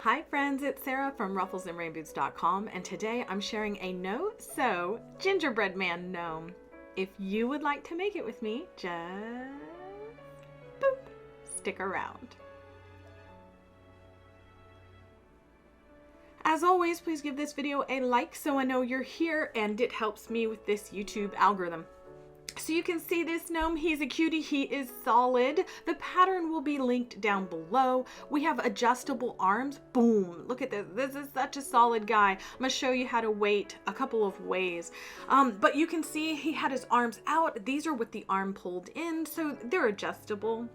Hi friends, it's Sarah from rufflesandrainboots.com, and today I'm sharing a no-sew gingerbread man gnome. If you would like to make it with me, just boop, stick around. As always, please give this video a like so I know you're here and it helps me with this YouTube algorithm. So you can see this gnome, he's a cutie, he is solid. The pattern will be linked down below. We have adjustable arms, boom, look at this. This is such a solid guy. I'm gonna show you how to weight a couple of ways. But you can see he had his arms out. These are with the arm pulled in, so they're adjustable.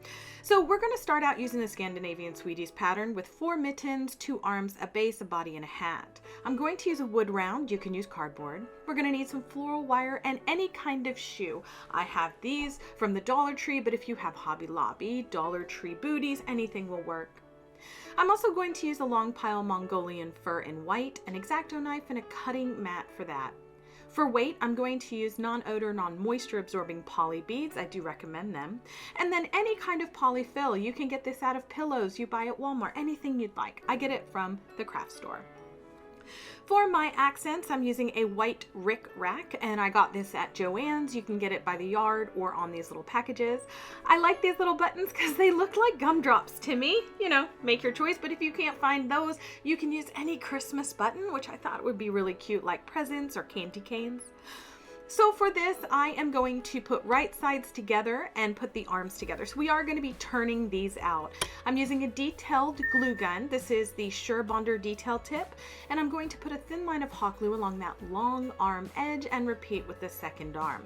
So we're gonna start out using the Scandinavian Sweeties pattern with 4 mittens, 2 arms, a base, a body, and a hat. I'm going to use a wood round. You can use cardboard. We're gonna need some floral wire and any kind of shoe. I have these from the Dollar Tree, but if you have Hobby Lobby, Dollar Tree booties, anything will work. I'm also going to use a long pile Mongolian fur in white, an X-Acto knife, and a cutting mat for that. For weight, I'm going to use non-odor, non-moisture absorbing poly beads. I do recommend them. And then any kind of polyfill. You can get this out of pillows you buy at Walmart, anything you'd like. I get it from the craft store. For my accents, I'm using a white Rick rack, and I got this at Joann's. You can get it by the yard or on these little packages. I like these little buttons because they look like gumdrops to me. You know, make your choice, but if you can't find those, you can use any Christmas button, which I thought would be really cute, like presents or candy canes. So for this, I am going to put right sides together and put the arms together. So we are going to be turning these out. I'm using a detailed glue gun. This is the Sure Bonder detail tip. And I'm going to put a thin line of hot glue along that long arm edge and repeat with the second arm.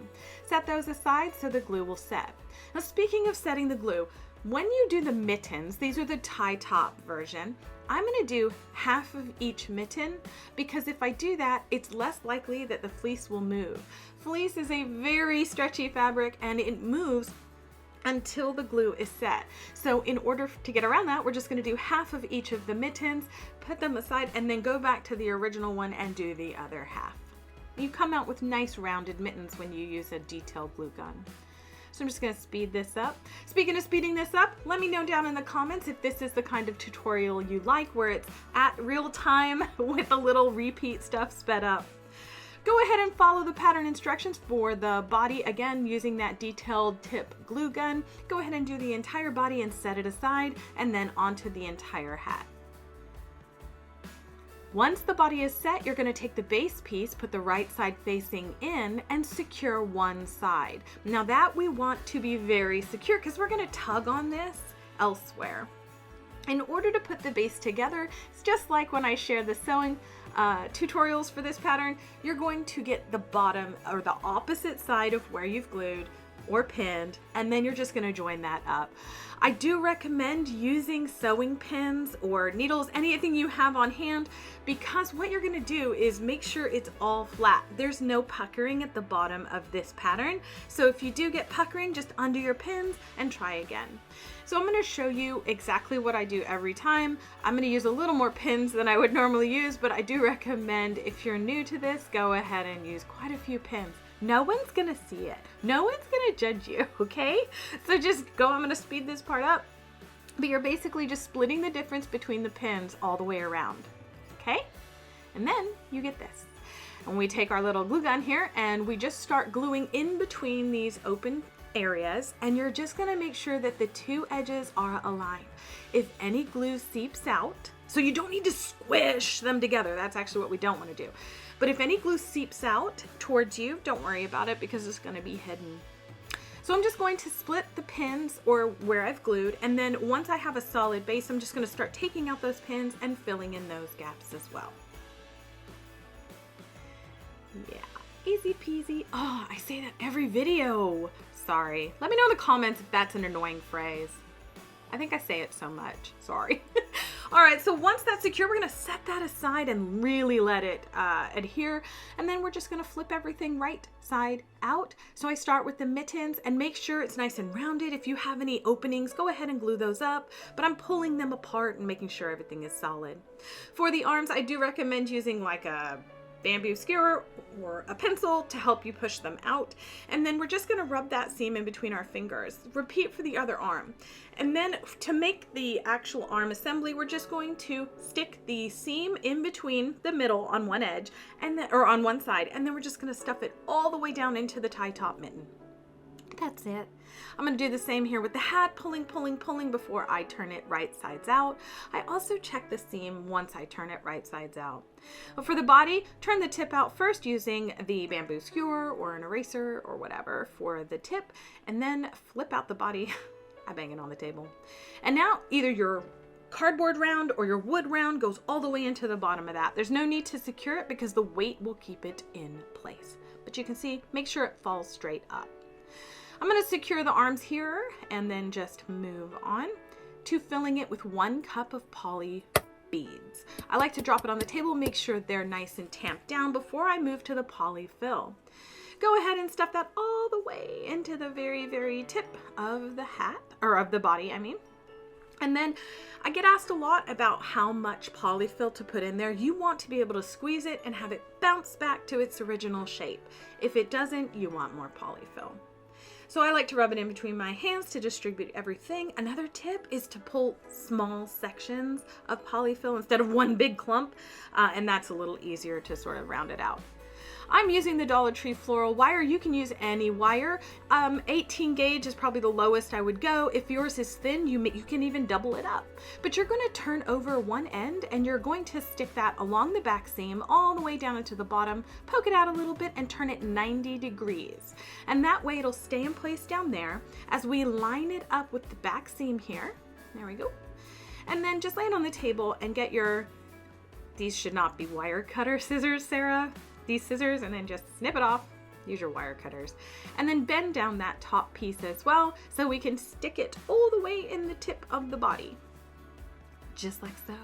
Set those aside so the glue will set. Now speaking of setting the glue, when you do the mittens, these are the tie top version, I'm going to do half of each mitten because if I do that, it's less likely that the fleece will move. Fleece is a very stretchy fabric and it moves until the glue is set. So in order to get around that, we're just going to do half of each of the mittens, put them aside, and then go back to the original one and do the other half. You come out with nice rounded mittens when you use a detailed glue gun. So I'm just going to speed this up. Speaking of speeding this up, let me know down in the comments if this is the kind of tutorial you like where it's at real time with a little repeat stuff sped up. Go ahead and follow the pattern instructions for the body, again using that detailed tip glue gun. Go ahead and do the entire body and set it aside, and then onto the entire hat. Once the body is set, you're going to take the base piece, put the right side facing in, and secure one side. Now that we want to be very secure because we're going to tug on this elsewhere. In order to put the base together, it's just like when I share the sewing tutorials for this pattern, you're going to get the bottom or the opposite side of where you've glued or pinned, and then you're just going to join that up. I do recommend using sewing pins or needles, anything you have on hand, because what you're going to do is make sure it's all flat. There's no puckering at the bottom of this pattern. So if you do get puckering, just undo your pins and try again. So I'm going to show you exactly what I do every time. I'm going to use a little more pins than I would normally use, but I do recommend if you're new to this, go ahead and use quite a few pins. No one's gonna see it. No one's gonna judge you, okay? So just go, I'm gonna speed this part up, but you're basically just splitting the difference between the pins all the way around, okay? And then you get this. And we take our little glue gun here and we just start gluing in between these open areas, and you're just gonna make sure that the 2 edges are aligned. If any glue seeps out, so you don't need to squish them together, that's actually what we don't wanna do. But if any glue seeps out towards you, don't worry about it because it's going to be hidden. So I'm just going to split the pins or where I've glued, and then once I have a solid base, I'm just going to start taking out those pins and filling in those gaps as well. Yeah, easy peasy. Oh, I say that every video. Sorry. Let me know in the comments if that's an annoying phrase. I think I say it so much. Sorry. All right, so once that's secure, we're gonna set that aside and really let it adhere. And then we're just gonna flip everything right side out. So I start with the mittens and make sure it's nice and rounded. If you have any openings, go ahead and glue those up, but I'm pulling them apart and making sure everything is solid. For the arms, I do recommend using like a bamboo skewer or a pencil to help you push them out. And then we're just going to rub that seam in between our fingers. Repeat for the other arm. And then to make the actual arm assembly, we're just going to stick the seam in between the middle on one edge and then, or on one side, and then we're just going to stuff it all the way down into the tie top mitten. That's it. I'm going to do the same here with the hat, pulling before I turn it right sides out. I also check the seam once I turn it right sides out. Well, for the body, turn the tip out first using the bamboo skewer or an eraser or whatever for the tip, and then flip out the body. I bang it on the table. And now either your cardboard round or your wood round goes all the way into the bottom of that. There's no need to secure it because the weight will keep it in place. But you can see, make sure it falls straight up. I'm going to secure the arms here and then just move on to filling it with 1 cup of poly beads. I like to drop it on the table, make sure they're nice and tamped down before I move to the poly fill. Go ahead and stuff that all the way into the very, very tip of the hat, or of the body, I mean. And then I get asked a lot about how much polyfill to put in there. You want to be able to squeeze it and have it bounce back to its original shape. If it doesn't, you want more polyfill. So I like to rub it in between my hands to distribute everything. Another tip is to pull small sections of polyfill instead of one big clump, and that's a little easier to sort of round it out. I'm using the Dollar Tree floral wire. You can use any wire. 18 gauge is probably the lowest I would go. If yours is thin, you can even double it up. But you're going to turn over one end and you're going to stick that along the back seam all the way down into the bottom, poke it out a little bit and turn it 90 degrees. And that way it'll stay in place down there as we line it up with the back seam here. There we go. And then just lay it on the table and get your, these should not be wire cutter scissors, Sarah. These scissors, and then just snip it off. Use your wire cutters. And then bend down that top piece as well so we can stick it all the way in the tip of the body. Just like so.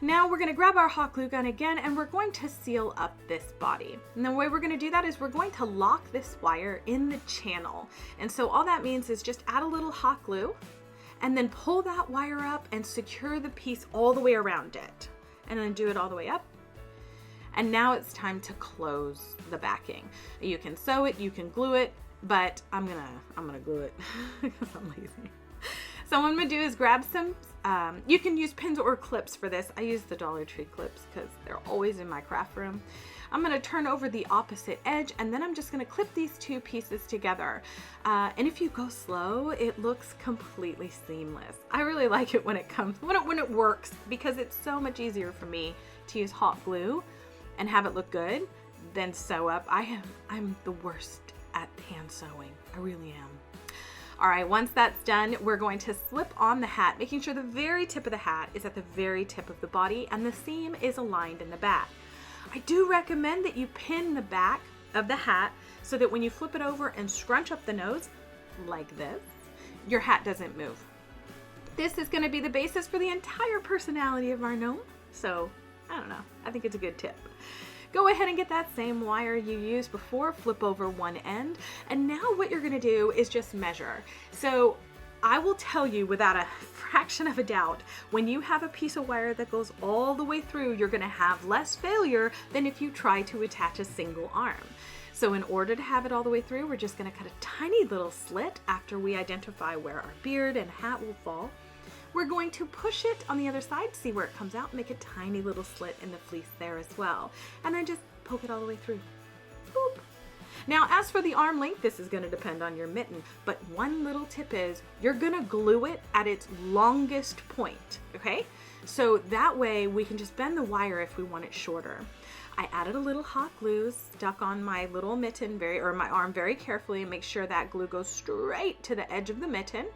Now we're going to grab our hot glue gun again and we're going to seal up this body. And the way we're going to do that is we're going to lock this wire in the channel. And so all that means is just add a little hot glue and then pull that wire up and secure the piece all the way around it. And then do it all the way up. And now it's time to close the backing. You can sew it, you can glue it, but I'm gonna glue it because I'm lazy. So what I'm gonna do is grab some, you can use pins or clips for this. I use the Dollar Tree clips because they're always in my craft room. I'm gonna turn over the opposite edge and then I'm just gonna clip these two pieces together. And if you go slow, it looks completely seamless. I really like it when it comes, when it works, because it's so much easier for me to use hot glue and have it look good than sew up. I'm the worst at hand sewing. I really am. All right, once that's done, we're going to slip on the hat, making sure the very tip of the hat is at the very tip of the body and the seam is aligned in the back. I do recommend that you pin the back of the hat so that when you flip it over and scrunch up the nose like this, your hat doesn't move. This is going to be the basis for the entire personality of our gnome. So I don't know, I think it's a good tip. Go ahead and get that same wire you used before, flip over one end, and now what you're gonna do is just measure. So I will tell you without a fraction of a doubt, when you have a piece of wire that goes all the way through, you're gonna have less failure than if you try to attach a single arm. So in order to have it all the way through, we're just gonna cut a tiny little slit after we identify where our beard and hat will fall. We're going to push it on the other side, see where it comes out, make a tiny little slit in the fleece there as well. And then just poke it all the way through. Boop. Now, as for the arm length, this is going to depend on your mitten, but one little tip is you're going to glue it at its longest point, okay? So that way we can just bend the wire if we want it shorter. I added a little hot glue, stuck on my little mitten my arm very carefully, and make sure that glue goes straight to the edge of the mitten.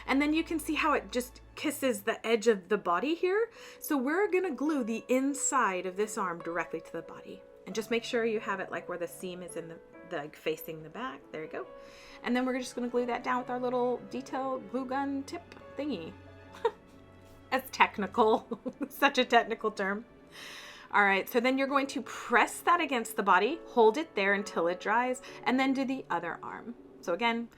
And then you can see how it just kisses the edge of the body here. So we're gonna glue the inside of this arm directly to the body. And just make sure you have it like where the seam is in the facing the back. There you go. And then we're just gonna glue that down with our little detail glue gun tip thingy. That's technical, such a technical term. All right, so then you're going to press that against the body, hold it there until it dries, and then do the other arm. So again,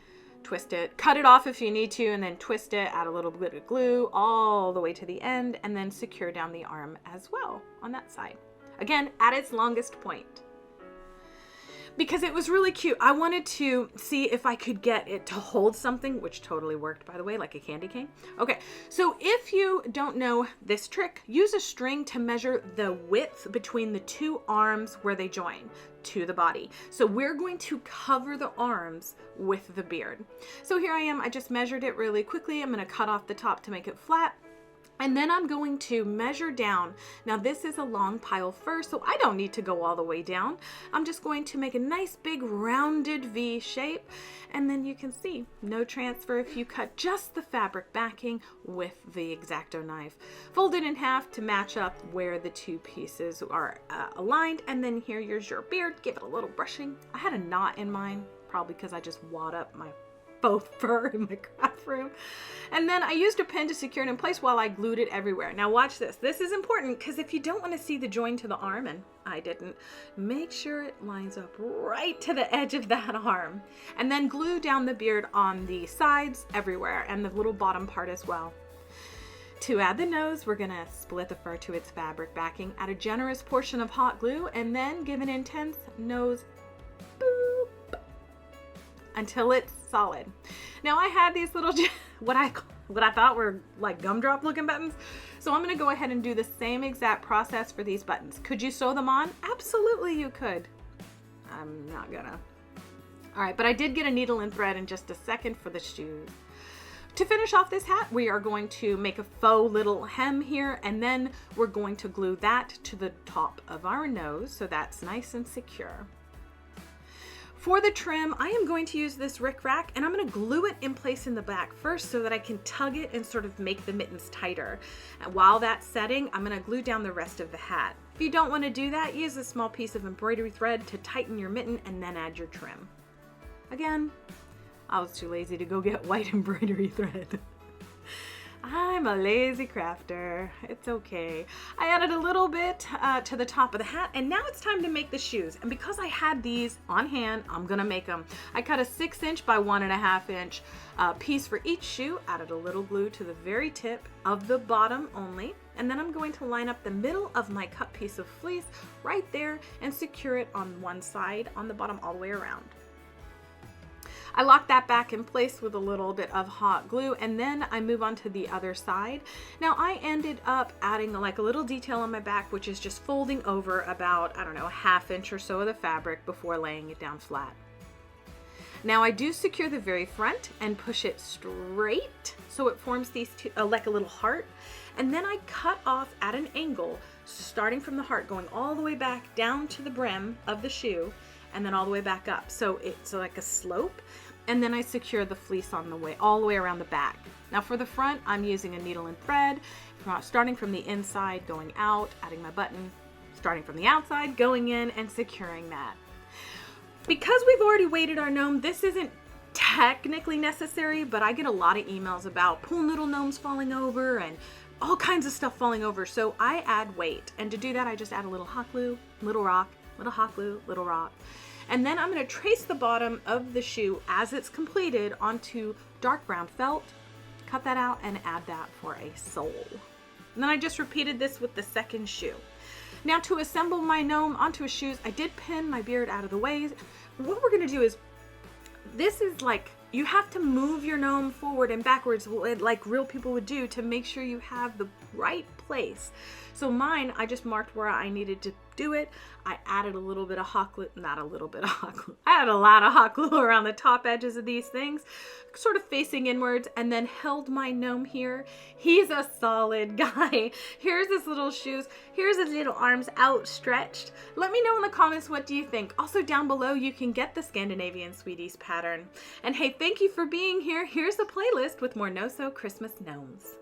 twist it, cut it off if you need to, and then twist it, add a little bit of glue all the way to the end, and then secure down the arm as well on that side. again, at its longest point. Because it was really cute. I wanted to see if I could get it to hold something, which totally worked, by the way, like a candy cane. Okay, so if you don't know this trick, use a string to measure the width between the two arms where they join to the body. So we're going to cover the arms with the beard. So here I am, I just measured it really quickly. I'm gonna cut off the top to make it flat. And then I'm going to measure down. Now this is a long pile first, so I don't need to go all the way down. I'm just going to make a nice big rounded V shape. And then you can see, no transfer if you cut just the fabric backing with the X-Acto knife. Fold it in half to match up where the two pieces are aligned. And then here's your beard, give it a little brushing. I had a knot in mine, probably because I just wad up my faux fur in my craft room. And then I used a pin to secure it in place while I glued it everywhere. Now watch this. This is important because if you don't want to see the join to the arm, and I didn't, make sure it lines up right to the edge of that arm. And then glue down the beard on the sides everywhere and the little bottom part as well. To add the nose, we're gonna split the fur to its fabric backing, add a generous portion of hot glue, and then give an intense nose boop until it's solid. Now I had these little, what I thought were like gumdrop looking buttons. So I'm gonna go ahead and do the same exact process for these buttons. Could you sew them on? Absolutely you could. I'm not gonna. All right, but I did get a needle and thread in just a second for the shoes. To finish off this hat, we are going to make a faux little hem here, and then we're going to glue that to the top of our nose so that's nice and secure. For the trim, I am going to use this rickrack, and I'm going to glue it in place in the back first so that I can tug it and sort of make the mittens tighter. And while that's setting, I'm going to glue down the rest of the hat. If you don't want to do that, use a small piece of embroidery thread to tighten your mitten and then add your trim. Again, I was too lazy to go get white embroidery thread. I'm a lazy crafter. It's okay. I added a little bit to the top of the hat, and now it's time to make the shoes. And because I had these on hand, I'm gonna make them. I cut a 6" by 1.5" inch piece for each shoe, added a little glue to the very tip of the bottom only, and then I'm going to line up the middle of my cut piece of fleece right there and secure it on one side on the bottom all the way around. I lock that back in place with a little bit of hot glue, and then I move on to the other side. Now I ended up adding like a little detail on my back, which is just folding over about, I don't know, a 1/2 inch or so of the fabric before laying it down flat. Now I do secure the very front and push it straight so it forms these two, like a little heart. And then I cut off at an angle, starting from the heart, going all the way back down to the brim of the shoe, and then all the way back up. So it's like a slope. And then I secure the fleece on the way, all the way around the back. Now for the front, I'm using a needle and thread, starting from the inside, going out, adding my button, starting from the outside, going in and securing that. Because we've already weighted our gnome, this isn't technically necessary, but I get a lot of emails about pool noodle gnomes falling over and all kinds of stuff falling over. So I add weight. And to do that, I just add a little hot glue, little rock, little hot glue, little rock. And then I'm going to trace the bottom of the shoe as it's completed onto dark brown felt, cut that out and add that for a sole. And then I just repeated this with the second shoe. Now to assemble my gnome onto his shoes, I did pin my beard out of the way. What we're going to do is, this is like, you have to move your gnome forward and backwards like real people would do to make sure you have the right place. So mine, I just marked where I needed to do it. I added a little bit of hot glue, not a little bit of hot glue. I added a lot of hot glue around the top edges of these things, sort of facing inwards, and then held my gnome here. He's a solid guy. Here's his little shoes. Here's his little arms outstretched. Let me know in the comments, what do you think? Also down below, you can get the Scandinavian Sweeties pattern. And hey, thank you for being here. Here's the playlist with more No-Sew Christmas gnomes.